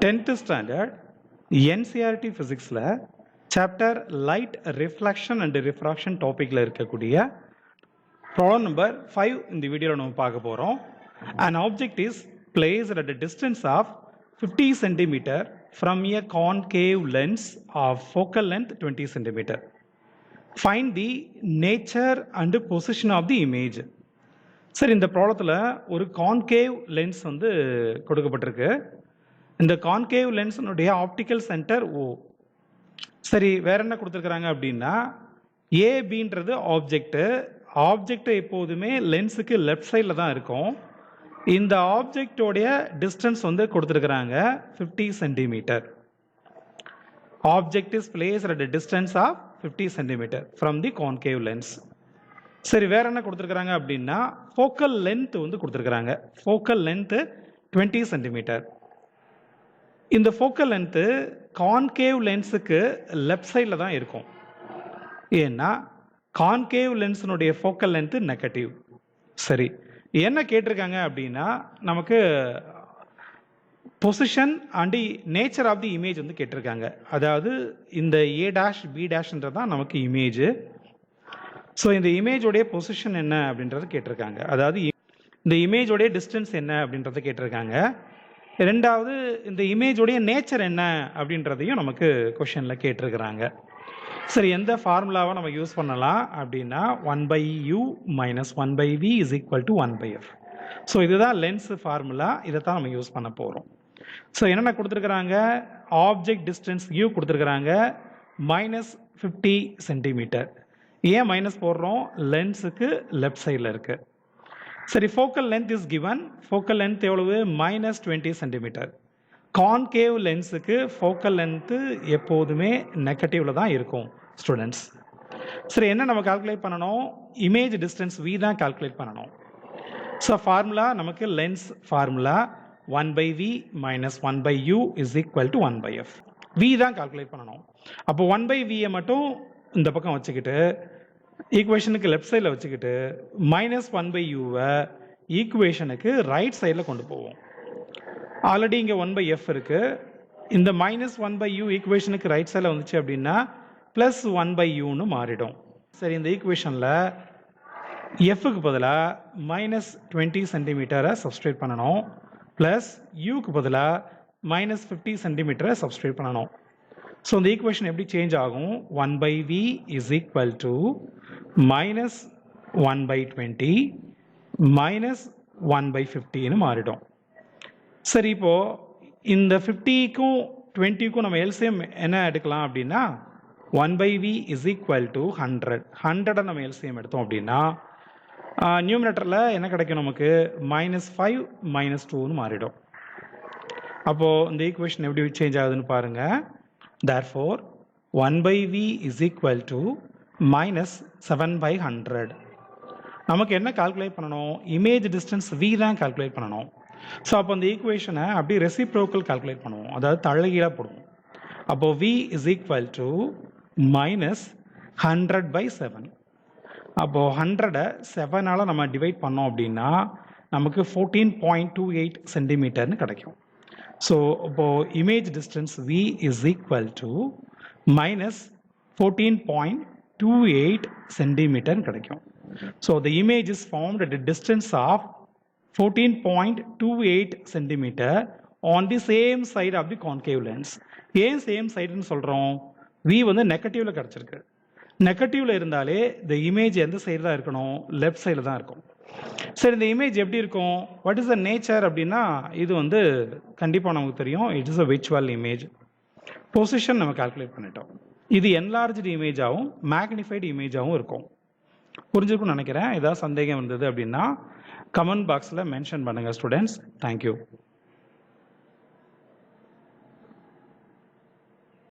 10th standard NCERT physicsல chapter light reflection and refraction topicல இருக்கக்கூடிய problem number 5 இந்த வீடியோல நம்ம பார்க்க போறோம். An object is placed at a distance of 50 cm from a concave lens of focal length 20 cm. Find the nature and position of the image. சரி, இந்த ப்ராப்ளத்தில் ஒரு கான்கேவ் லென்ஸ் வந்து கொடுக்கப்பட்டிருக்கு. இந்த கான்கேவ் லென்ஸினுடைய ஆப்டிக்கல் சென்டர் ஓ. சரி, வேற என்ன கொடுத்துருக்குறாங்க அப்படின்னா ஏபின்றது ஆப்ஜெக்ட் எப்போதுமே லென்ஸுக்கு லெஃப்ட் சைடில் தான் இருக்கும். இந்த ஆப்ஜெக்டோடைய டிஸ்டன்ஸ் வந்து கொடுத்துருக்குறாங்க 50 centimetre. Object is placed at a distance of 50 centimetre from the concave lens. சரி, வேற என்ன கொடுத்துருக்குறாங்க அப்படின்னா ஃபோக்கல் லென்த் வந்து கொடுத்துருக்குறாங்க. Focal length 20 centimetre. இந்த ஃபோக்கல் லென்த்து கான்கேவ் லென்ஸுக்கு லெஃப்ட் சைடில் தான் இருக்கும். ஏன்னா கான்கேவ் லென்ஸினுடைய ஃபோக்கல் லென்த்து நெகட்டிவ். சரி, என்ன கேட்டிருக்காங்க அப்படின்னா நமக்கு position and nature of the image வந்து கேட்டிருக்காங்க. அதாவது இந்த ஏ டேஷ் பி டேஷ்ன்றது தான் நமக்கு இமேஜ். ஸோ இந்த இமேஜோடைய பொசிஷன் என்ன அப்படின்றது கேட்டிருக்காங்க. அதாவது இந்த இமேஜோடைய டிஸ்டன்ஸ் என்ன அப்படின்றத கேட்டிருக்காங்க. ரெண்டாவது இந்த இமேஜோடைய நேச்சர் என்ன அப்படின்றதையும் நமக்கு கொஷனில் கேட்டிருக்கிறாங்க. சரி, எந்த ஃபார்முலாவை நம்ம யூஸ் பண்ணலாம் அப்படின்னா 1/u - 1/v = 1/f. ஸோ இதுதான் லென்ஸ் ஃபார்முலா. இதை தான் நம்ம யூஸ் பண்ண போகிறோம். ஸோ என்னென்ன கொடுத்துருக்குறாங்க, ஆப்ஜெக்ட் டிஸ்டன்ஸ் u கொடுத்துருக்குறாங்க -50 சென்டிமீட்டர். ஏன் மைனஸ் போடுறோம், லென்ஸுக்கு லெஃப்ட் சைடில் இருக்கு. சரி, focal length is given. Focal length எவ்வளவு, -20 சென்டிமீட்டர். கான்கேவ் லென்ஸுக்கு ஃபோக்கல் லென்த்து எப்போதுமே நெகட்டிவ்ல தான் இருக்கும் ஸ்டூடெண்ட்ஸ். சரி, என்ன நம்ம கால்குலேட் பண்ணணும், இமேஜ் டிஸ்டன்ஸ் v தான் கால்குலேட் பண்ணணும். ஸோ ஃபார்முலா நமக்கு lens formula 1/v - 1/u = 1/f. v தான் கால்குலேட் பண்ணணும். அப்போ 1/v மட்டும் இந்த பக்கம் வச்சுக்கிட்டு ஈக்குவேஷனுக்கு லெஃப்ட் சைடில் வச்சுக்கிட்டு -1/uவை ஈக்குவேஷனுக்கு ரைட் சைடில் கொண்டு போவோம். ஆல்ரெடி இங்கே 1/f இருக்கு. இந்த -1/u ஈக்குவேஷனுக்கு ரைட் சைடில் வந்துச்சு அப்படின்னா +1/uன்னு மாறிடும். சரி, இந்த ஈக்குவேஷனில் எஃப்க்கு பதிலாக -20 சென்டிமீட்டரை சப்ஸ்டியூட் பண்ணணும், ப்ளஸ் யூக்கு பதிலாக -50 சென்டிமீட்டரை சப்ஸ்டியூட் பண்ணணும். ஸோ இந்த ஈக்குவேஷன் எப்படி சேஞ்ச் ஆகும், 1/v = -1/20 - 1/50ன்னு மாறிடும். சரி, இப்போது இந்த 50க்கும் 20க்கும் நம்ம எல்சிஎம் என்ன எடுக்கலாம் அப்படின்னா 1/v = 100. 100 நம்ம எல்சிஎம் எடுத்தோம் அப்படின்னா நியூமினேட்டரில் என்ன கிடைக்கும், நமக்கு -5 - 2ன்னு மாறிடும். அப்போது இந்த ஈக்குவேஷன் எப்படி சேஞ்ச் ஆகுதுன்னு பாருங்கள். Therefore 1/v = -7/100. நமக்கு என்ன கால்குலேட் பண்ணணும், இமேஜ் டிஸ்டன்ஸ் v தான் கால்குலேட் பண்ணணும். ஸோ அப்போ இந்த ஈக்குவேஷனை அப்படி ரெசிப்ரோக்கல் கால்குலேட் பண்ணுவோம், அதாவது தலைகீழாக போடுவோம். அப்போது v = -100/7. அப்போது 100-ஐ 7ஆல் நம்ம டிவைட் பண்ணோம் அப்படின்னா நமக்கு 14.28 சென்டிமீட்டர்னு கிடைக்கும். ஸோ இப்போது இமேஜ் டிஸ்டன்ஸ் v = -14.28 சென்டிமீட்டர்னு கிடைக்கும். So the image is formed at a distance of 14.28 centimetre on the same side of the concave lens. ஏன் சேம் சைடுன்னு சொல்கிறோம், v வந்து நெகட்டிவில் கிடச்சிருக்கு. நெகட்டிவில் இருந்தாலே இந்த இமேஜ் எந்த சைடு தான் இருக்கணும், லெஃப்ட் சைடில் தான் இருக்கும். சரி, இந்த இமேஜ் எப்படி இருக்கும், வாட் இஸ் த நேச்சர் அப்படின்னா இது வந்து கண்டிப்பாக நமக்கு தெரியும், it is a virtual image. Position நம்ம கால்குலேட் பண்ணிட்டோம். இது என்லார்ஜ்டு இமேஜாகவும் மேக்னிஃபைடு இமேஜாகவும் இருக்கும். புரிஞ்சுக்கும்னு நினைக்கிறேன். ஏதாவது சந்தேகம் இருந்தது அப்படின்னா கமெண்ட் பாக்ஸில் மென்ஷன் பண்ணுங்கள் ஸ்டூடெண்ட்ஸ். தேங்க்யூ.